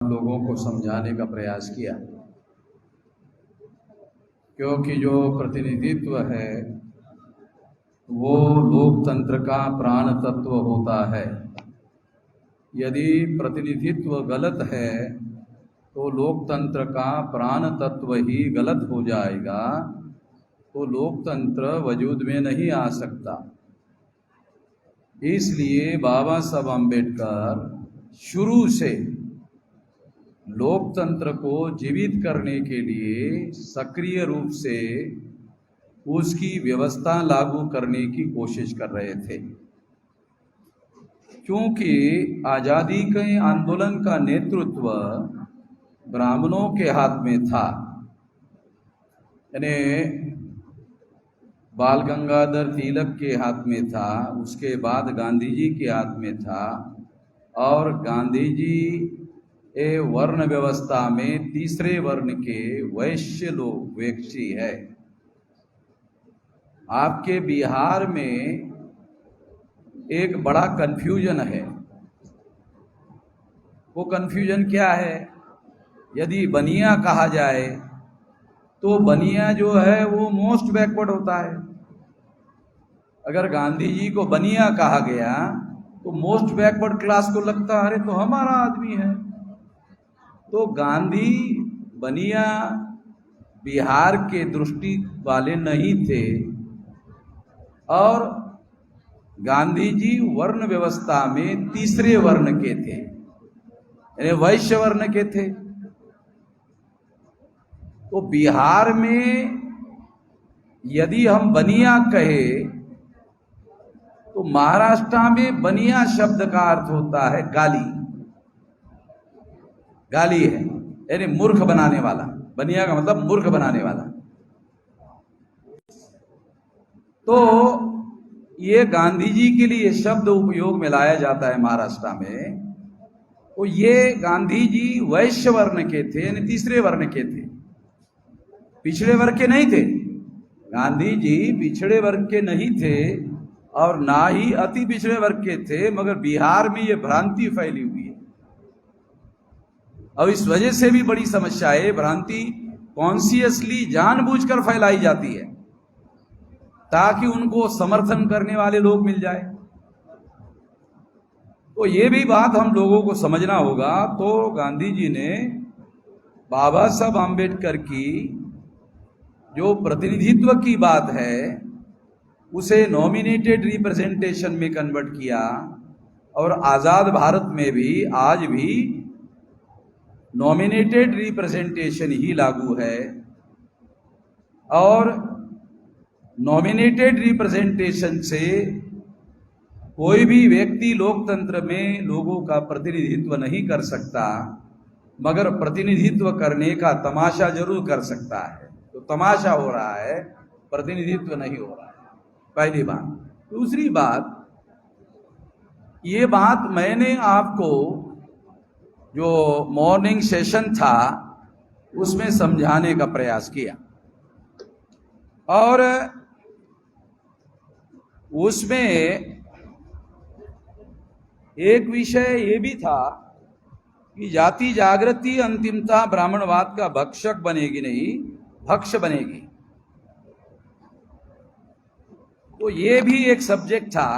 लोगों को समझाने का प्रयास किया, क्योंकि जो प्रतिनिधित्व है वो लोकतंत्र का प्राण तत्व होता है। यदि प्रतिनिधित्व गलत है तो लोकतंत्र का प्राण तत्व ही गलत हो जाएगा, तो लोकतंत्र वजूद में नहीं आ सकता। इसलिए बाबा साहब अम्बेडकर शुरू से लोकतंत्र को जीवित करने के लिए सक्रिय रूप से उसकी व्यवस्था लागू करने की कोशिश कर रहे थे, क्योंकि आज़ादी के आंदोलन का नेतृत्व ब्राह्मणों के हाथ में था। यानी बाल गंगाधर तिलक के हाथ में था, उसके बाद गांधी जी के हाथ में था, और गांधी जी वर्ण व्यवस्था में तीसरे वर्ण के वैश्य लोग व्यक्ति है। आपके बिहार में एक बड़ा कंफ्यूजन है। वो कंफ्यूजन क्या है? यदि बनिया कहा जाए तो बनिया जो है वो मोस्ट बैकवर्ड होता है। अगर गांधी जी को बनिया कहा गया तो मोस्ट बैकवर्ड क्लास को लगता है अरे तो हमारा आदमी है। तो गांधी बनिया बिहार के दृष्टि वाले नहीं थे, और गांधी जी वर्ण व्यवस्था में तीसरे वर्ण के थे, यानी वैश्य वर्ण के थे। तो बिहार में यदि हम बनिया कहे तो महाराष्ट्र में बनिया शब्द का अर्थ होता है गाली। गाली है, यानी मूर्ख बनाने वाला। बनिया का मतलब मूर्ख बनाने वाला। तो ये गांधी जी के लिए शब्द उपयोग में लाया जाता है महाराष्ट्र में। तो ये गांधी जी वैश्य वर्ण के थे, यानी तीसरे वर्ण के थे, पिछड़े वर्ग के नहीं थे। गांधी जी पिछड़े वर्ग के नहीं थे और ना ही अति पिछड़े वर्ग के थे, मगर बिहार में ये भ्रांति फैली हुई है। और इस वजह से भी बड़ी समस्या है। भ्रांति कॉन्शियसली जानबूझकर फैलाई जाती है ताकि उनको समर्थन करने वाले लोग मिल जाए। तो ये भी बात हम लोगों को समझना होगा। तो गांधी जी ने बाबा साहब आम्बेडकर की जो प्रतिनिधित्व की बात है उसे नॉमिनेटेड रिप्रेजेंटेशन में कन्वर्ट किया, और आज़ाद भारत में भी आज भी नॉमिनेटेड रिप्रेजेंटेशन ही लागू है। और नॉमिनेटेड रिप्रेजेंटेशन से कोई भी व्यक्ति लोकतंत्र में लोगों का प्रतिनिधित्व नहीं कर सकता, मगर प्रतिनिधित्व करने का तमाशा जरूर कर सकता है। तो तमाशा हो रहा है, प्रतिनिधित्व नहीं हो रहा है, पहली बात। दूसरी बात, ये बात मैंने आपको जो मॉर्निंग सेशन था उसमें समझाने का प्रयास किया, और उसमें एक विषय ये भी था कि जाति जागृति अंतिमता ब्राह्मणवाद का भक्षक बनेगी, नहीं भक्ष बनेगी। तो ये भी एक सब्जेक्ट था,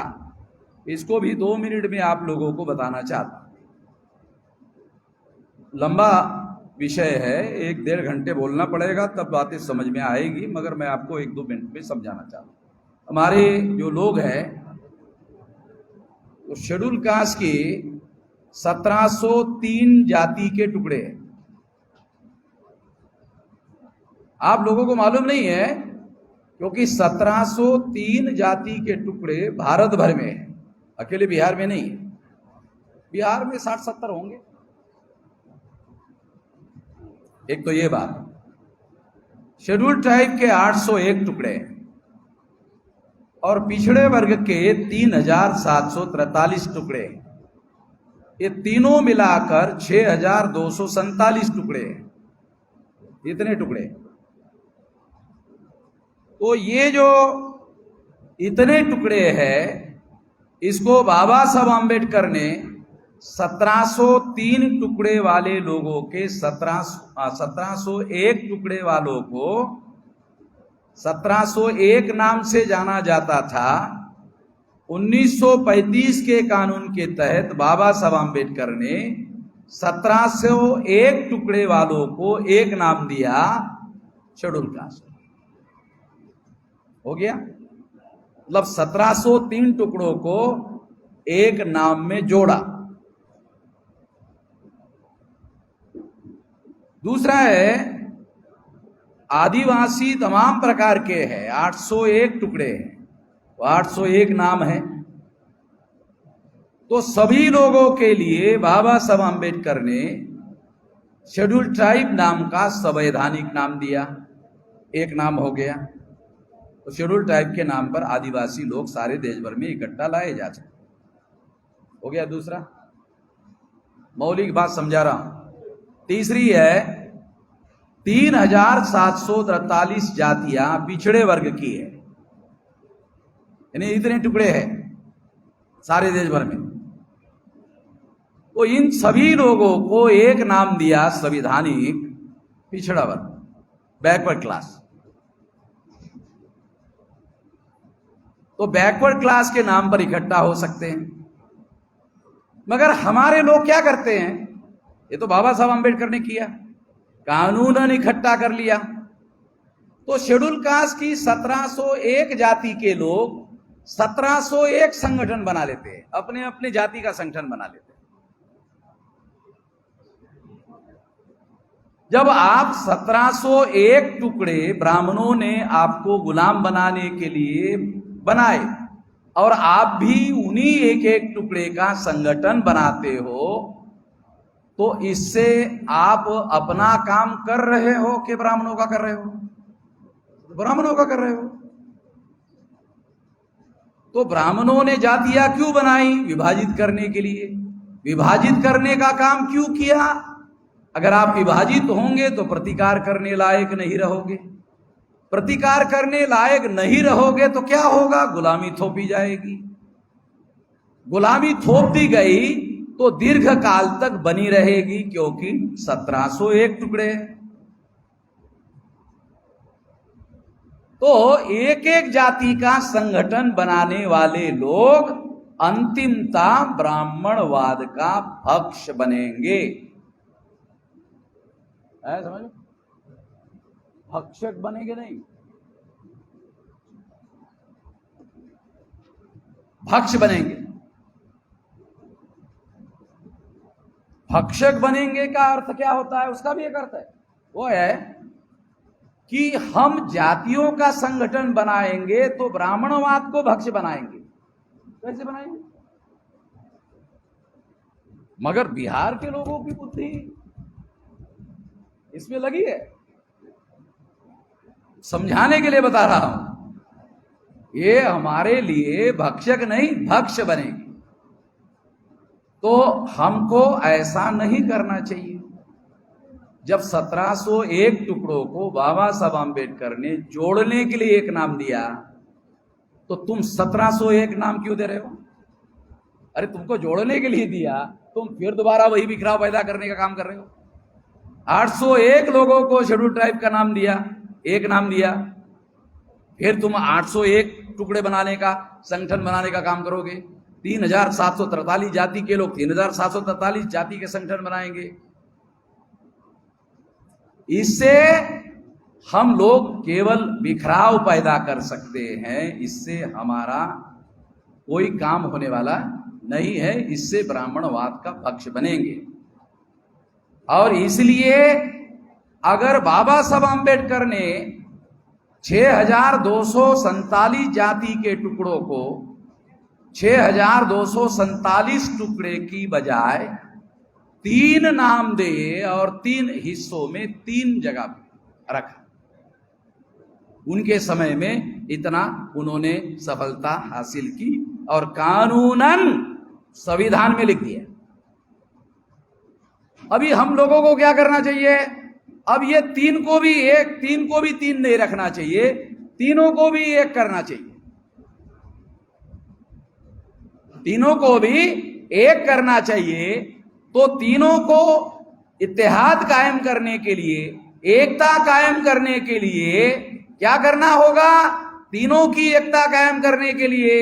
इसको भी 2 मिनट में आप लोगों को बताना चाहता। लंबा विषय है, 1-1.5 घंटे बोलना पड़ेगा तब बातें समझ में आएगी, मगर मैं आपको 1-2 मिनट में समझाना चाहता हूँ। हमारे जो लोग हैं तो शेड्यूल कास्ट की 1703 जाति के टुकड़े हैं। आप लोगों को मालूम नहीं है, क्योंकि 1703 जाति के टुकड़े भारत भर में है, अकेले बिहार में नहीं है। बिहार में 60-70 होंगे। एक तो ये बात। शेड्यूल ट्राइब के 801 टुकड़े और पिछड़े वर्ग के 3743 टुकड़े, ये तीनों मिलाकर 6247 टुकड़े। इतने टुकड़े। तो ये जो इतने टुकड़े हैं, इसको बाबा साहब आम्बेडकर ने 1703 टुकड़े वाले लोगों के 1701 टुकड़े वालों को 1701 नाम से जाना जाता था। 1935 के कानून के तहत बाबा साहब आम्बेडकर ने 1701 टुकड़े वालों को एक नाम दिया, शेड्यूल कास्ट। हो गया, मतलब 1703 टुकड़ों को एक नाम में जोड़ा। दूसरा है आदिवासी तमाम प्रकार के हैं, 801 टुकड़े हैं, 801 नाम है। तो सभी लोगों के लिए बाबा साहब आम्बेडकर ने शेड्यूल ट्राइब नाम का संवैधानिक नाम दिया, एक नाम हो गया। तो शेड्यूल ट्राइब के नाम पर आदिवासी लोग सारे देश भर में इकट्ठा लाए जा सकते। हो गया दूसरा, मौलिक बात समझा रहा हूं। तीसरी है 3743 जातियां पिछड़े वर्ग की है, यानी इतने टुकड़े हैं सारे देश भर में। तो इन सभी लोगों को एक नाम दिया संविधानिक, पिछड़ा वर्ग, बैकवर्ड क्लास। तो बैकवर्ड क्लास के नाम पर इकट्ठा हो सकते हैं। मगर हमारे लोग क्या करते हैं, ये तो बाबा साहब आम्बेडकर ने किया, कानूनन इकट्ठा कर लिया। तो शेड्यूल कास्ट की 1701 जाति के लोग 1701 संगठन बना लेते हैं, अपने अपने जाति का संगठन बना लेते हैं। जब आप 1701 टुकड़े ब्राह्मणों ने आपको गुलाम बनाने के लिए बनाए और आप भी उन्हीं एक एक टुकड़े का संगठन बनाते हो, तो इससे आप अपना काम कर रहे हो कि ब्राह्मणों का कर रहे हो? ब्राह्मणों का कर रहे हो। तो ब्राह्मणों ने जातियां क्यों बनाई? विभाजित करने के लिए। विभाजित करने का काम क्यों किया? अगर आप विभाजित होंगे तो प्रतिकार करने लायक नहीं रहोगे। प्रतिकार करने लायक नहीं रहोगे तो क्या होगा? गुलामी थोपी जाएगी। गुलामी थोप दी गई तो दीर्घ काल तक बनी रहेगी, क्योंकि 1701 टुकड़े। तो एक एक जाति का संगठन बनाने वाले लोग अंतिमता ब्राह्मणवाद का पक्ष बनेंगे। समझ, भक्षक बनेंगे नहीं, भक्ष बनेंगे। भक्षक बनेंगे का अर्थ क्या होता है? उसका भी एक अर्थ है, वो है कि हम जातियों का संगठन बनाएंगे तो ब्राह्मणवाद को भक्ष बनाएंगे। कैसे बनाएंगे? मगर बिहार के लोगों की बुद्धि इसमें लगी है। समझाने के लिए बता रहा हूं, ये हमारे लिए भक्षक नहीं भक्ष बनेंगे। तो हमको ऐसा नहीं करना चाहिए। जब 1701 टुकड़ों को बाबा साहब आम्बेडकर ने जोड़ने के लिए एक नाम दिया, तो तुम 1701 नाम क्यों दे रहे हो? अरे तुमको जोड़ने के लिए दिया, तुम फिर दोबारा वही बिखराव पैदा करने का काम कर रहे हो। 801 लोगों को शेड्यूल ट्राइब का नाम दिया, एक नाम दिया, फिर तुम 801 टुकड़े बनाने का, संगठन बनाने का काम करोगे। 3743 जाति के लोग 3743 जाति के संगठन बनाएंगे। इससे हम लोग केवल बिखराव पैदा कर सकते हैं, इससे हमारा कोई काम होने वाला नहीं है। इससे ब्राह्मणवाद का पक्ष बनेंगे। और इसलिए अगर बाबा साहब आम्बेडकर ने 6247 जाति के टुकड़ों को 6247 टुकड़े की बजाय 3 नाम दिए और 3 हिस्सों में 3 जगह रखा, उनके समय में इतना उन्होंने सफलता हासिल की और कानूनन संविधान में लिख दिया। अभी हम लोगों को क्या करना चाहिए? अब ये 3 को भी 3 नहीं रखना चाहिए, तीनों को भी 1 करना चाहिए। तीनों को भी एक करना चाहिए, तो तीनों को इत्तेहाद कायम करने के लिए, एकता कायम करने के लिए क्या करना होगा? तीनों की एकता कायम करने के लिए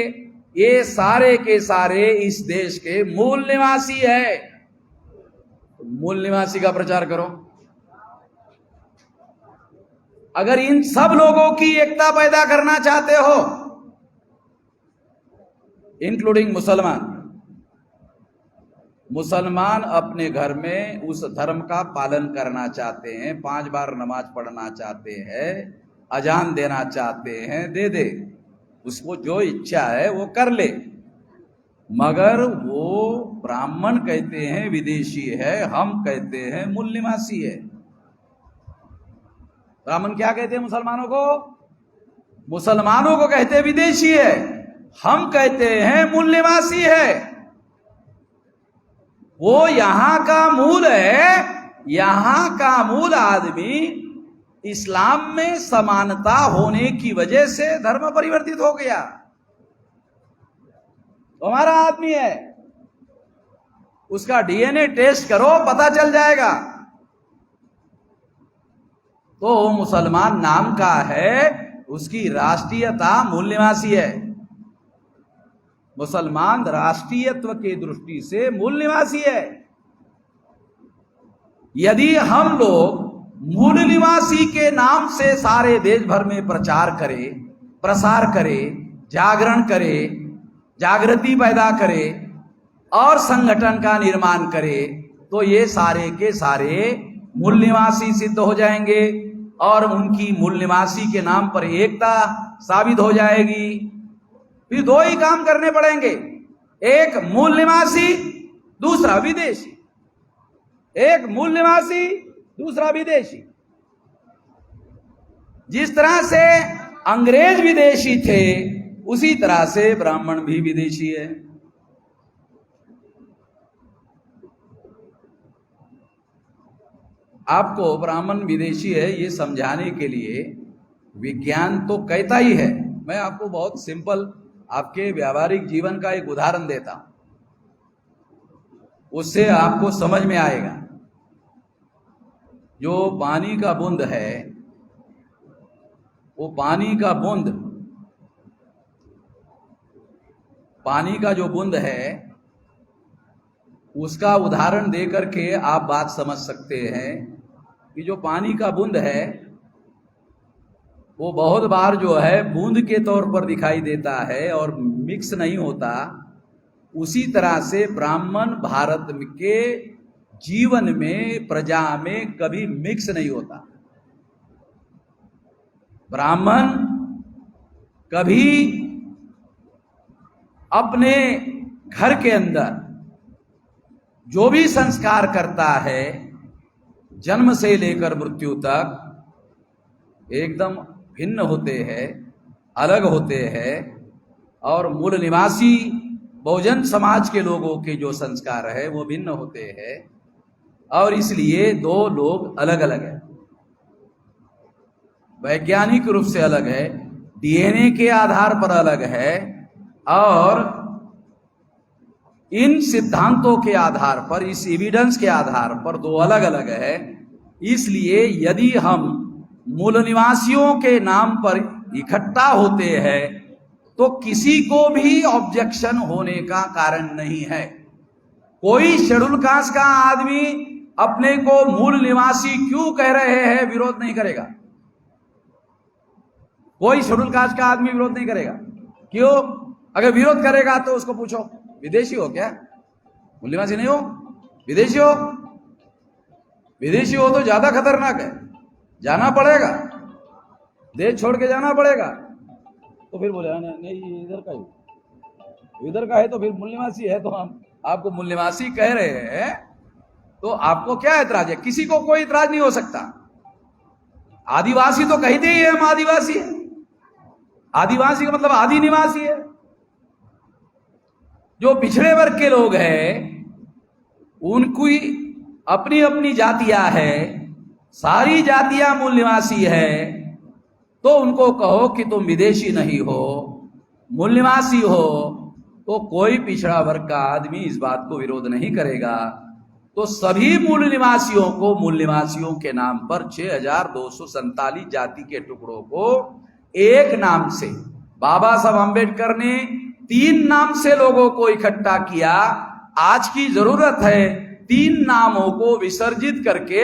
ये सारे के सारे इस देश के मूल निवासी है। मूल निवासी का प्रचार करो। अगर इन सब लोगों की एकता पैदा करना चाहते हो, इंक्लूडिंग मुसलमान अपने घर में उस धर्म का पालन करना चाहते हैं, 5 बार नमाज पढ़ना चाहते हैं, अजान देना चाहते हैं, दे दे, उसको जो इच्छा है वो कर ले। मगर वो ब्राह्मण कहते हैं विदेशी है, हम कहते हैं मूल निवासी है। ब्राह्मण क्या कहते हैं मुसलमानों को? मुसलमानों को कहते हैं विदेशी है, हम कहते हैं मूल निवासी है। वो यहां का मूल है। यहां का मूल आदमी इस्लाम में समानता होने की वजह से धर्म परिवर्तित हो गया, तो हमारा आदमी है। उसका डीएनए टेस्ट करो, पता चल जाएगा। तो मुसलमान नाम का है, उसकी राष्ट्रीयता मूल निवासी है। मुसलमान राष्ट्रीयत्व के दृष्टि से मूल निवासी है। यदि हम लोग मूल निवासी के नाम से सारे देश भर में प्रचार करें, प्रसार करें, जागरण करें, जागृति पैदा करें और संगठन का निर्माण करें, तो ये सारे के सारे मूल निवासी सिद्ध हो जाएंगे और उनकी मूल निवासी के नाम पर एकता साबित हो जाएगी। फिर 2 ही काम करने पड़ेंगे, एक मूल निवासी, दूसरा विदेशी। एक मूल निवासी, दूसरा विदेशी। जिस तरह से अंग्रेज विदेशी थे, उसी तरह से ब्राह्मण भी विदेशी है। आपको ब्राह्मण विदेशी है ये समझाने के लिए विज्ञान तो कहता ही है। मैं आपको बहुत सिंपल आपके व्यावहारिक जीवन का एक उदाहरण देता हूं, उससे आपको समझ में आएगा। जो पानी का बूंद है, वो पानी का जो बूंद है, उसका उदाहरण देकर के आप बात समझ सकते हैं कि जो पानी का बूंद है वो बहुत बार जो है बूंद के तौर पर दिखाई देता है और मिक्स नहीं होता। उसी तरह से ब्राह्मण भारत के जीवन में, प्रजा में कभी मिक्स नहीं होता। ब्राह्मण कभी अपने घर के अंदर जो भी संस्कार करता है, जन्म से लेकर मृत्यु तक एकदम भिन्न होते हैं, अलग होते हैं। और मूल निवासी बहुजन समाज के लोगों के जो संस्कार है वो भिन्न होते हैं, और इसलिए 2 लोग अलग अलग हैं। वैज्ञानिक रूप से अलग है, डीएनए के आधार पर अलग है, और इन सिद्धांतों के आधार पर, इस एविडेंस के आधार पर 2 अलग अलग है। इसलिए यदि हम मूल निवासियों के नाम पर इकट्ठा होते हैं तो किसी को भी ऑब्जेक्शन होने का कारण नहीं है। कोई शेड्यूल कास्ट का आदमी अपने को मूल निवासी क्यों कह रहे हैं विरोध नहीं करेगा। कोई शेड्यूल कास्ट का आदमी विरोध नहीं करेगा। क्यों? अगर विरोध करेगा तो उसको पूछो, विदेशी हो क्या? मूल निवासी नहीं हो? विदेशी हो? विदेशी हो तो ज्यादा खतरनाक है, जाना पड़ेगा, देश छोड़ के जाना पड़ेगा। तो फिर बोले नहीं इधर का ही, इधर का है तो फिर मूल निवासी है, तो हम आपको मूल निवासी कह रहे हैं, तो आपको क्या ऐतराज है? किसी को कोई ऐतराज नहीं हो सकता। आदिवासी तो कहते ही है हम आदिवासी है। आदिवासी का मतलब आदि निवासी है। जो पिछड़े वर्ग के लोग हैं उनकी अपनी अपनी जातियां है, सारी जातियां मूल निवासी है, तो उनको कहो कि तुम विदेशी नहीं हो, मूल निवासी हो, तो कोई पिछड़ा वर्ग का आदमी इस बात को विरोध नहीं करेगा। तो सभी मूल निवासियों को, मूल निवासियों के नाम पर 6247 जाति के टुकड़ों को एक नाम से, बाबा साहब आम्बेडकर ने 3 नाम से लोगों को इकट्ठा किया। आज की जरूरत है 3 नामों को विसर्जित करके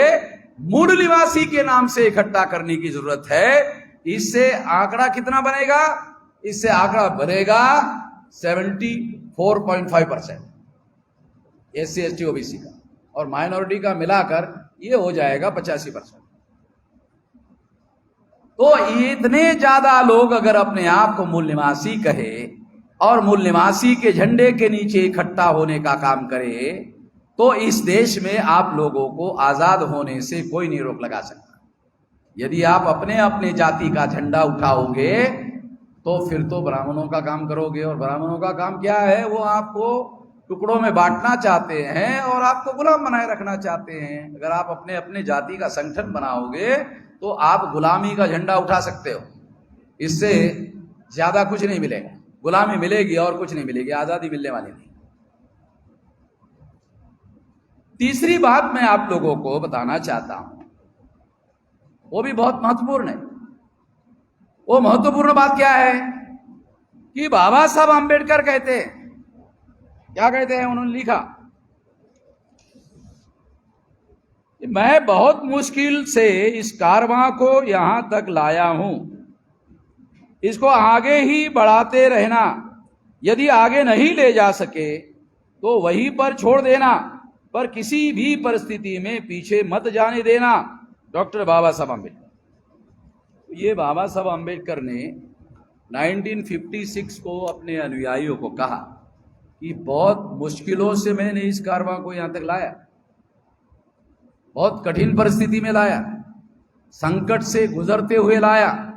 मूल निवासी के नाम से इकट्ठा करने की जरूरत है। इससे आंकड़ा कितना बनेगा? इससे आंकड़ा बनेगा 74.5% SC ST OBC का, और माइनॉरिटी का मिलाकर ये हो जाएगा 85%। तो इतने ज्यादा लोग अगर अपने आप को मूल निवासी कहे और मूल निवासी के झंडे के नीचे इकट्ठा होने का काम करे, तो इस देश में आप लोगों को आजाद होने से कोई नहीं रोक लगा सकता। यदि आप अपने अपने जाति का झंडा उठाओगे तो फिर तो ब्राह्मणों का काम करोगे, और ब्राह्मणों का काम क्या है? वो आपको टुकड़ों में बांटना चाहते हैं और आपको गुलाम बनाए रखना चाहते हैं। अगर आप अपने अपने जाति का संगठन बनाओगे तो आप गुलामी का झंडा उठा सकते हो, इससे ज्यादा कुछ नहीं मिलेगा। गुलामी मिलेगी और कुछ नहीं मिलेगी, आजादी मिलने वाली नहीं। तीसरी बात मैं आप लोगों को बताना चाहता हूं, वो भी बहुत महत्वपूर्ण है। वो महत्वपूर्ण बात क्या है कि बाबा साहब आम्बेडकर कहते हैं, क्या कहते हैं? उन्होंने लिखा कि मैं बहुत मुश्किल से इस कारवां को यहां तक लाया हूं, इसको आगे ही बढ़ाते रहना, यदि आगे नहीं ले जा सके तो वहीं पर छोड़ देना, पर किसी भी परिस्थिति में पीछे मत जाने देना। डॉक्टर बाबा साहब आम्बेडकर। ये बाबा साहब आम्बेडकर ने 1956 को अपने अनुयायियों को कहा कि बहुत मुश्किलों से मैंने इस कारवां को यहां तक लाया, बहुत कठिन परिस्थिति में लाया, संकट से गुजरते हुए लाया,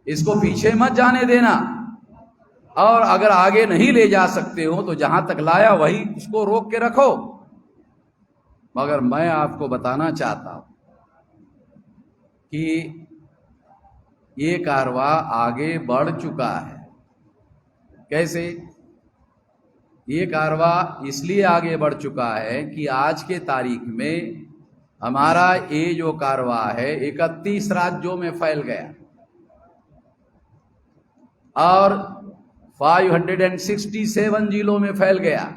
इसको पीछे मत जाने देना, और अगर आगे नहीं ले जा सकते हो तो जहां तक लाया वही उसको रोक के रखो। मगर मैं आपको बताना चाहता हूं कि ये कारवां आगे बढ़ चुका है। कैसे? ये कारवां इसलिए आगे बढ़ चुका है कि आज के तारीख में हमारा ये जो कारवां है 31 राज्यों में फैल गया और 567 जिलों में फैल गया।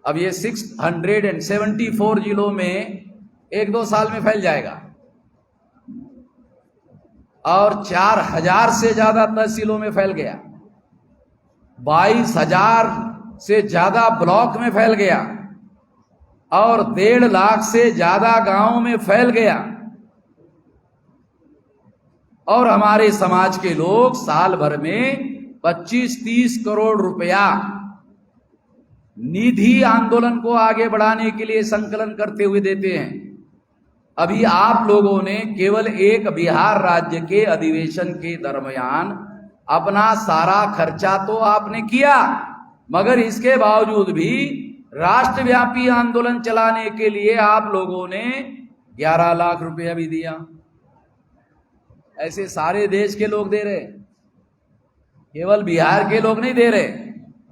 अब ये 674 जिलों में 1-2 साल में फैल जाएगा, और 4000 से ज्यादा तहसीलों में फैल गया, 22,000 से ज्यादा ब्लॉक में फैल गया, और 1.5 लाख से ज्यादा गांवों में फैल गया। और हमारे समाज के लोग साल भर में 25-30 करोड़ रुपया निधि आंदोलन को आगे बढ़ाने के लिए संकलन करते हुए देते हैं। अभी आप लोगों ने केवल एक बिहार राज्य के अधिवेशन के दरमियान अपना सारा खर्चा तो आपने किया, मगर इसके बावजूद भी राष्ट्रव्यापी आंदोलन चलाने के लिए आप लोगों ने 11 लाख रुपया भी दिया। ऐसे सारे देश के लोग दे रहे, केवल बिहार के लोग नहीं दे रहे,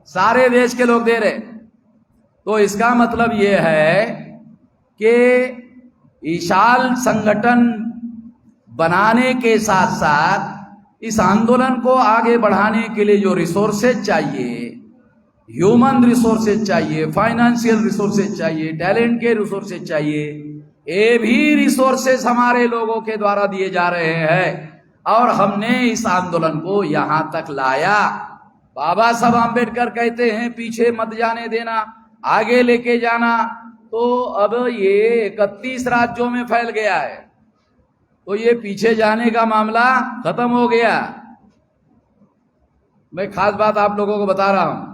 सारे देश के लोग दे रहे। तो इसका मतलब यह है कि विशाल संगठन बनाने के साथ साथ इस आंदोलन को आगे बढ़ाने के लिए जो रिसोर्सेज चाहिए, ह्यूमन रिसोर्सेज चाहिए, फाइनेंशियल रिसोर्सेज चाहिए, टैलेंट के रिसोर्सेज चाहिए, ये भी रिसोर्सेज हमारे लोगों के द्वारा दिए जा रहे हैं, और हमने इस आंदोलन को यहां तक लाया। बाबा साहब आम्बेडकर कहते हैं पीछे मत जाने देना, आगे लेके जाना। तो अब ये 31 राज्यों में फैल गया है, तो ये पीछे जाने का मामला खत्म हो गया। मैं खास बात आप लोगों को बता रहा हूं,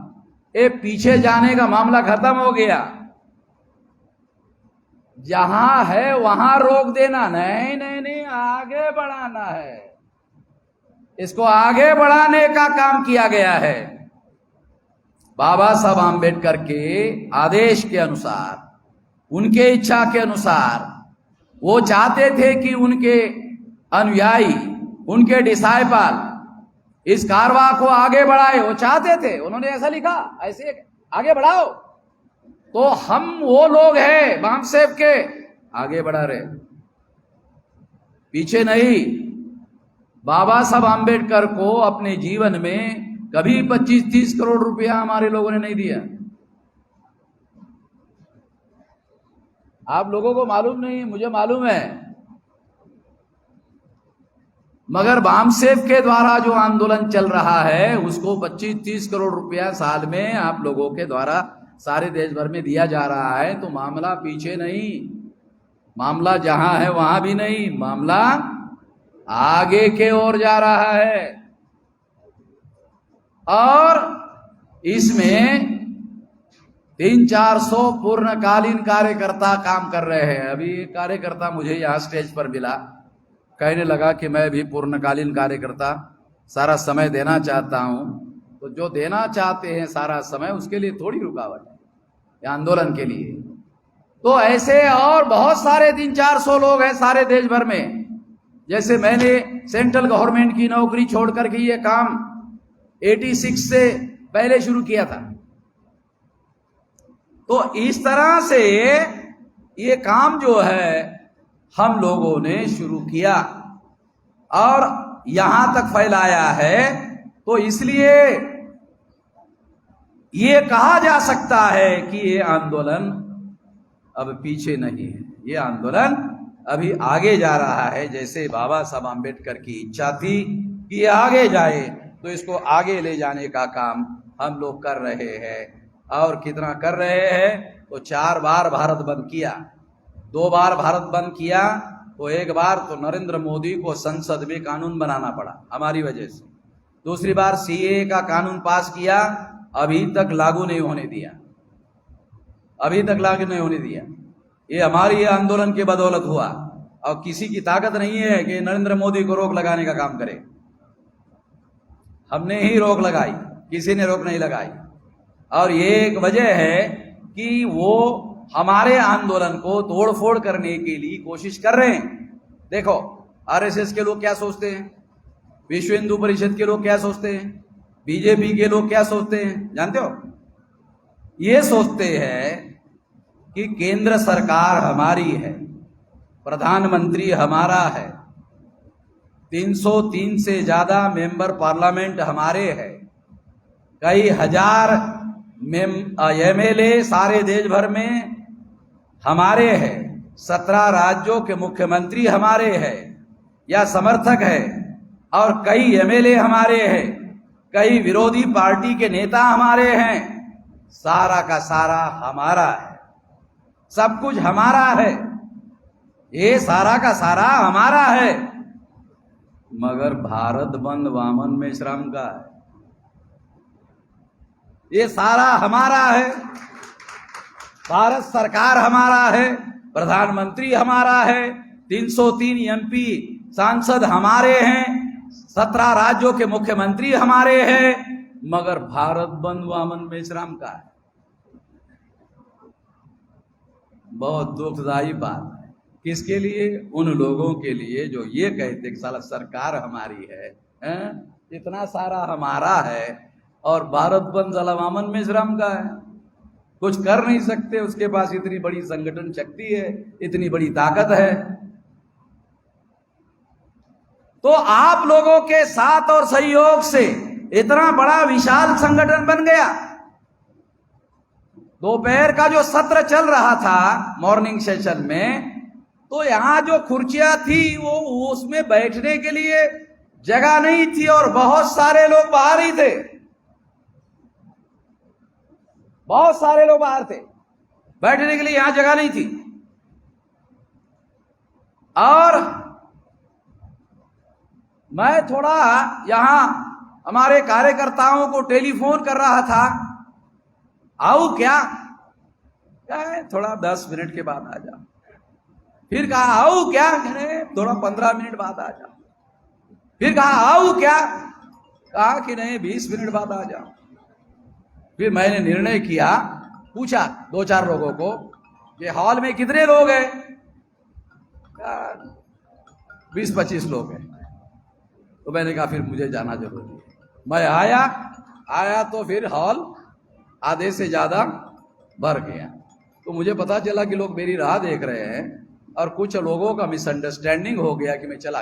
ये पीछे जाने का मामला खत्म हो गया। जहां है वहां रोक देना नहीं, नहीं नहीं, आगे बढ़ाना है। इसको आगे बढ़ाने का काम किया गया है। बाबा साहब आम्बेडकर के आदेश के अनुसार, उनके इच्छा के अनुसार, वो चाहते थे कि उनके अनुयायी, उनके डिसाइपल इस कारवां को आगे बढ़ाए, वो चाहते थे, उन्होंने ऐसा लिखा, ऐसे आगे बढ़ाओ। तो हम वो लोग हैं बामसेब के, आगे बढ़ा रहे, पीछे नहीं। बाबा साहब आम्बेडकर को अपने जीवन में कभी 25-30 करोड़ रुपया हमारे लोगों ने नहीं दिया। आप लोगों को मालूम नहीं, मुझे मालूम है, मगर बामसेब के द्वारा जो आंदोलन चल रहा है उसको 25-30 करोड़ रुपया साल में आप लोगों के द्वारा सारे देश भर में दिया जा रहा है। तो मामला पीछे नहीं, मामला जहां है वहां भी नहीं, मामला आगे के ओर जा रहा है। और इसमें 300-400 पूर्णकालीन कार्यकर्ता काम कर रहे हैं। अभी एक कार्यकर्ता मुझे यहाँ स्टेज पर मिला, कहने लगा कि मैं भी पूर्णकालीन कार्यकर्ता सारा समय देना चाहता हूं। तो जो देना चाहते हैं सारा समय, उसके लिए थोड़ी रुकावट है, ये आंदोलन के लिए। तो ऐसे और बहुत सारे 300-400 लोग हैं सारे देश भर में। जैसे मैंने सेंट्रल गवर्नमेंट की नौकरी छोड़ करके ये काम 86 से पहले शुरू किया था। तो इस तरह से ये काम जो है हम लोगों ने शुरू किया और यहां तक फैलाया है। तो इसलिए ये कहा जा सकता है कि ये आंदोलन अब पीछे नहीं है, ये आंदोलन अभी आगे जा रहा है। जैसे बाबा साहब आम्बेडकर की इच्छा थी कि ये आगे जाए, तो इसको आगे ले जाने का काम हम लोग कर रहे हैं। और कितना कर रहे हैं, तो 4 बार भारत बंद किया, 2 बार भारत बंद किया, तो एक बार तो नरेंद्र मोदी को संसद में कानून बनाना पड़ा हमारी वजह से। दूसरी बार सीए का कानून पास किया, अभी तक लागू नहीं होने दिया, अभी तक लागू नहीं होने दिया। ये हमारी आंदोलन के बदौलत हुआ। और किसी की ताकत नहीं है कि नरेंद्र मोदी को रोक लगाने का काम करे। हमने ही रोक लगाई, किसी ने रोक नहीं लगाई। और ये एक वजह है कि वो हमारे आंदोलन को तोड़फोड़ करने के लिए कोशिश कर रहे हैं। देखो, आरएसएस के लोग क्या सोचते हैं, विश्व हिंदू परिषद के लोग क्या सोचते हैं, बीजेपी के लोग क्या सोचते हैं, जानते हो? ये सोचते हैं कि केंद्र सरकार हमारी है, प्रधानमंत्री हमारा है, 303 से ज्यादा मेंबर पार्लियामेंट हमारे हैं, कई हजार एमएलए सारे देश भर में हमारे हैं, 17 राज्यों के मुख्यमंत्री हमारे हैं या समर्थक है, और कई एमएलए हमारे हैं, कई विरोधी पार्टी के नेता हमारे हैं। सारा का सारा हमारा है, सब कुछ हमारा है, ये सारा का सारा हमारा है। मगर भारत बंद वामन मेश्राम का है, ये सारा हमारा है। भारत सरकार हमारा है, प्रधानमंत्री हमारा है, 303 एमपी सांसद हमारे हैं, 17 राज्यों के मुख्यमंत्री हमारे हैं, मगर भारत बंद वामन मेश्राम का है। बहुत दुखदायी बात है। किसके लिए? उन लोगों के लिए जो ये कहते कि साला सरकार हमारी है, इतना सारा हमारा है, और भारत बंद साला वामन मेश्राम का है। कुछ कर नहीं सकते, उसके पास इतनी बड़ी संगठन शक्ति है, इतनी बड़ी ताकत है। तो आप लोगों के साथ और सहयोग से इतना बड़ा विशाल संगठन बन गया। दोपहर का जो सत्र चल रहा था मॉर्निंग सेशन में, तो यहां जो कुर्सियां थी वो उसमें बैठने के लिए जगह नहीं थी, और बहुत सारे लोग बाहर ही थे, बहुत सारे लोग बाहर थे, बैठने के लिए यहां जगह नहीं थी। और मैं थोड़ा यहां हमारे कार्यकर्ताओं को टेलीफोन कर रहा था, आओ क्या है, थोड़ा 10 मिनट के बाद आ जाओ। फिर कहा आओ क्या, थोड़ा 15 मिनट बाद आ जाओ। फिर कहा आओ क्या, कहा कि नहीं 20 मिनट बाद आ जाओ। फिर मैंने निर्णय किया, पूछा 2-4 लोगों को कि हॉल में कितने लोग हैं, 20-25 लोग हैं। तो मैंने कहा फिर मुझे जाना जरूरी है। मैं आया तो फिर हॉल आधे से ज्यादा भर गया। तो मुझे पता चला कि लोग मेरी राह देख रहे हैं और कुछ लोगों का मिसअंडरस्टैंडिंग हो गया कि मैं चला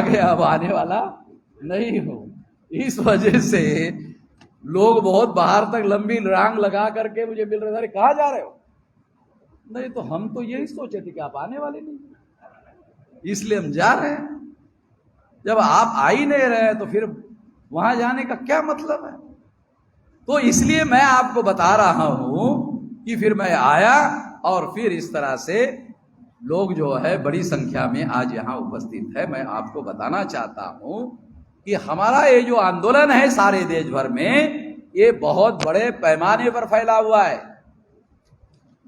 गया, अब आने वाला नहीं हूं। इस वजह से लोग बहुत बाहर तक लंबी रांग लगा करके मुझे मिल रहे थे, अरे कहाँ जा रहे हो? नहीं तो हम तो यही सोचे थे कि आप आने वाले नहीं, इसलिए हम जा रहे हैं। जब आप आ ही नहीं रहे तो फिर वहां जाने का क्या मतलब है? तो इसलिए मैं आपको बता रहा हूं कि फिर मैं आया और फिर इस तरह से लोग जो है बड़ी संख्या में आज यहां उपस्थित है। मैं आपको बताना चाहता हूं कि हमारा ये जो आंदोलन है सारे देश भर में, ये बहुत बड़े पैमाने पर फैला हुआ है।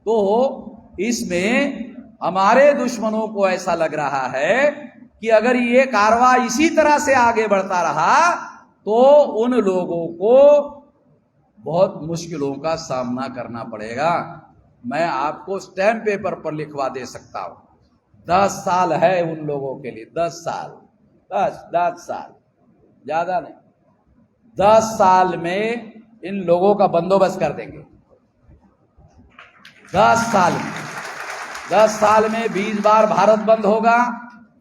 तो इसमें हमारे दुश्मनों को ऐसा लग रहा है कि अगर ये कारवा इसी तरह से आगे बढ़ता रहा तो उन लोगों को बहुत मुश्किलों का सामना करना पड़ेगा। मैं आपको स्टैम्प पेपर पर लिखवा दे सकता हूं, 10 साल है उन लोगों के लिए, 10 साल, 10 साल, ज्यादा नहीं, 10 साल में इन लोगों का बंदोबस्त कर देंगे। 10 साल में 20 बार भारत बंद होगा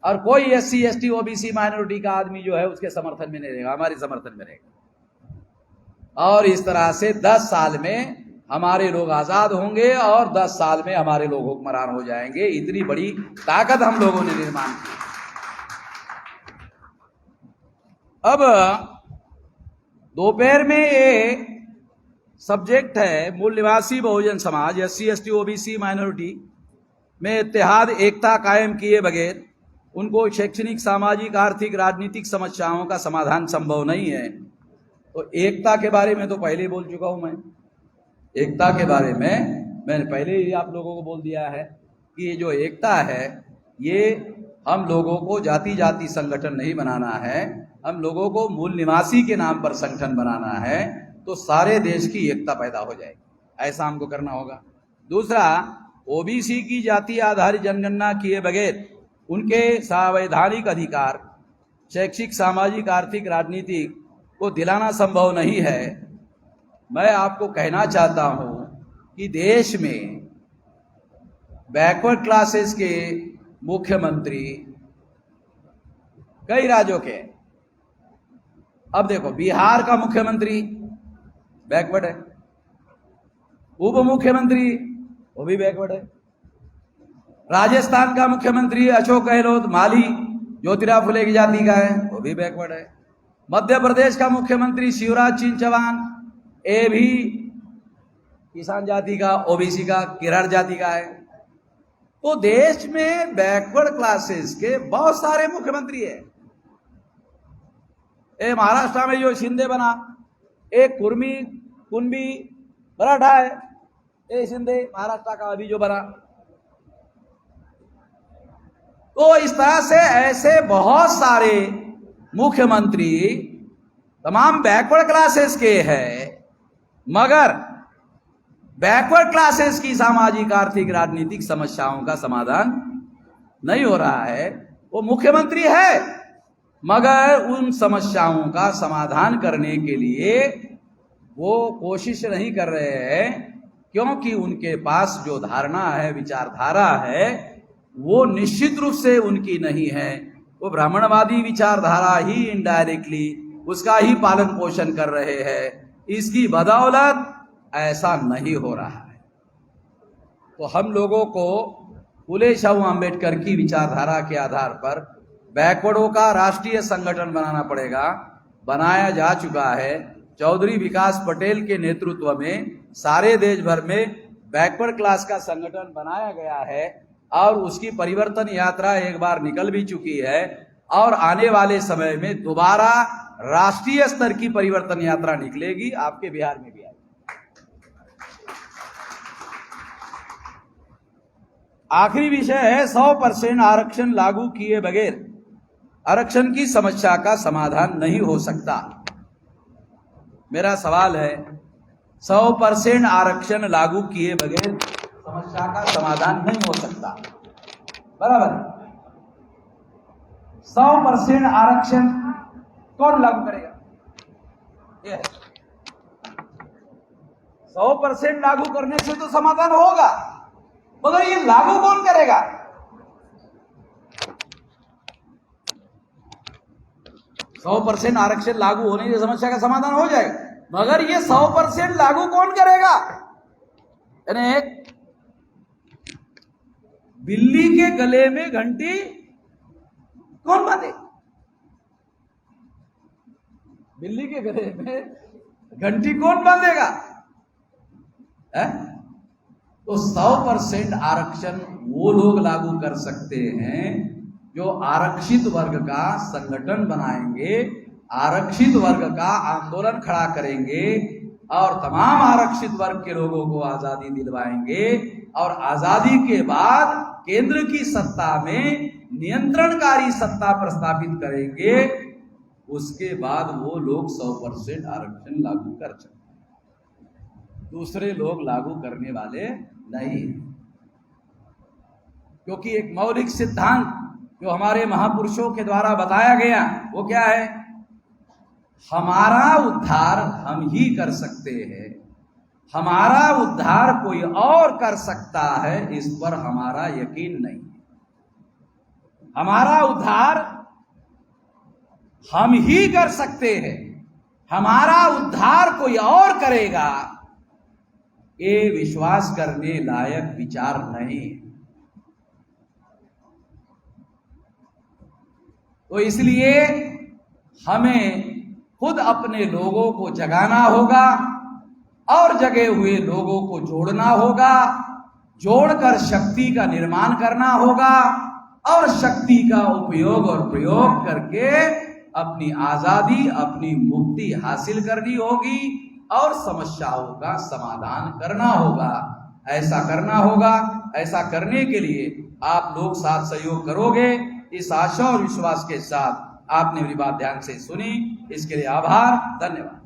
और कोई SC ST OBC माइनॉरिटी का आदमी जो है उसके समर्थन में नहीं रहेगा, हमारे समर्थन में रहेगा। और इस तरह से 10 साल में हमारे लोग आजाद होंगे और 10 साल में हमारे लोग हुक्मरान हो जाएंगे। इतनी बड़ी ताकत हम लोगों ने निर्माण की। अब दोपहर में ये सब्जेक्ट है मूल निवासी Bahujan Samaj, SC ST OBC minority में इत्तेहाद एकता कायम किए बगैर उनको शैक्षणिक, सामाजिक, आर्थिक, राजनीतिक समस्याओं का समाधान संभव नहीं है। तो एकता के बारे में तो पहले ही बोल चुका हूं मैं। एकता के बारे में मैंने पहले ही आप लोगों को बोल दिया है कि ये जो एकता है, ये हम लोगों को जाति जाति संगठन नहीं बनाना है, हम लोगों को मूल निवासी के नाम पर संगठन बनाना है। तो सारे देश की एकता पैदा हो जाएगी, ऐसा हमको करना होगा। दूसरा, OBC की जाति आधारित जनगणना किए बगैर उनके संवैधानिक अधिकार शैक्षिक, सामाजिक, आर्थिक, राजनीतिक को दिलाना संभव नहीं है। मैं आपको कहना चाहता हूं कि देश में बैकवर्ड क्लासेस के मुख्यमंत्री कई राज्यों के, अब देखो बिहार का मुख्यमंत्री बैकवर्ड है, उप मुख्यमंत्री वो भी बैकवर्ड है, राजस्थान का मुख्यमंत्री अशोक गहलोत माली ज्योतिराव फुले की जाति का है, वो भी बैकवर्ड है, मध्य प्रदेश का मुख्यमंत्री शिवराज सिंह चौहान ये भी किसान जाति का, OBC का, किराड़ जाति का है। तो देश में बैकवर्ड क्लासेस के बहुत सारे मुख्यमंत्री है। महाराष्ट्र में जो शिंदे बना, एक कुर्मी कुंबी मराठा है, ये शिंदे महाराष्ट्र का अभी जो बना। तो इस तरह से ऐसे बहुत सारे मुख्यमंत्री तमाम बैकवर्ड क्लासेस के हैं, मगर बैकवर्ड क्लासेस की सामाजिक, आर्थिक, राजनीतिक समस्याओं का समाधान नहीं हो रहा है। वो मुख्यमंत्री है मगर उन समस्याओं का समाधान करने के लिए वो कोशिश नहीं कर रहे हैं, क्योंकि उनके पास जो धारणा है, विचारधारा है, वो निश्चित रूप से उनकी नहीं है। वो ब्राह्मणवादी विचारधारा ही इनडायरेक्टली उसका ही पालन पोषण कर रहे हैं। इसकी बदौलत ऐसा नहीं हो रहा है। तो हम लोगों को फुले शाहू आम्बेडकर की विचारधारा के आधार पर बैकवर्डों का राष्ट्रीय संगठन बनाना पड़ेगा। बनाया जा चुका है। चौधरी विकास पटेल के नेतृत्व में सारे देश भर में बैकवर्ड क्लास का संगठन बनाया गया है और उसकी परिवर्तन यात्रा एक बार निकल भी चुकी है और आने वाले समय में दोबारा राष्ट्रीय स्तर की परिवर्तन यात्रा निकलेगी, आपके बिहार में भी आएगी। आखिरी विषय है 100% आरक्षण लागू किए बगैर आरक्षण की समस्या का समाधान नहीं हो सकता। मेरा सवाल है, 100% आरक्षण लागू किए बगैर समस्या का समाधान नहीं हो सकता, बराबर? 100% आरक्षण कौन लागू करेगा? ये 100% लागू करने से तो समाधान होगा, मगर ये लागू कौन करेगा? 100% आरक्षण लागू होने से समस्या का समाधान हो जाएगा, मगर ये 100% लागू कौन करेगा? यानी एक बिल्ली के गले में घंटी कौन बांधे? बिल्ली के गले में घंटी कौन बांधेगा? तो 100% आरक्षण वो लोग लागू कर सकते हैं जो आरक्षित वर्ग का संगठन बनाएंगे, आरक्षित वर्ग का आंदोलन खड़ा करेंगे और तमाम आरक्षित वर्ग के लोगों को आजादी दिलवाएंगे, और आजादी के बाद केंद्र की सत्ता में नियंत्रणकारी सत्ता प्रस्थापित करेंगे। उसके बाद वो लोग 100% आरक्षण लागू कर सकते हैं, दूसरे लोग लागू करने वाले नहीं, क्योंकि एक मौलिक सिद्धांत जो हमारे महापुरुषों के द्वारा बताया गया वो क्या है? हमारा उद्धार हम ही कर सकते हैं, हमारा उद्धार कोई और कर सकता है इस पर हमारा यकीन नहीं। हमारा उद्धार हम ही कर सकते हैं, हमारा उद्धार कोई और करेगा ये विश्वास करने लायक विचार नहीं। तो इसलिए हमें खुद अपने लोगों को जगाना होगा और जगे हुए लोगों को जोड़ना होगा, जोड़कर शक्ति का निर्माण करना होगा और शक्ति का उपयोग और प्रयोग करके अपनी आजादी, अपनी मुक्ति हासिल करनी होगी और समस्याओं का समाधान करना होगा। ऐसा करना होगा, ऐसा करने के लिए आप लोग साथ सहयोग करोगे, इस आशा और विश्वास के साथ आपने मेरी बात ध्यान से सुनी, इसके लिए आभार, धन्यवाद।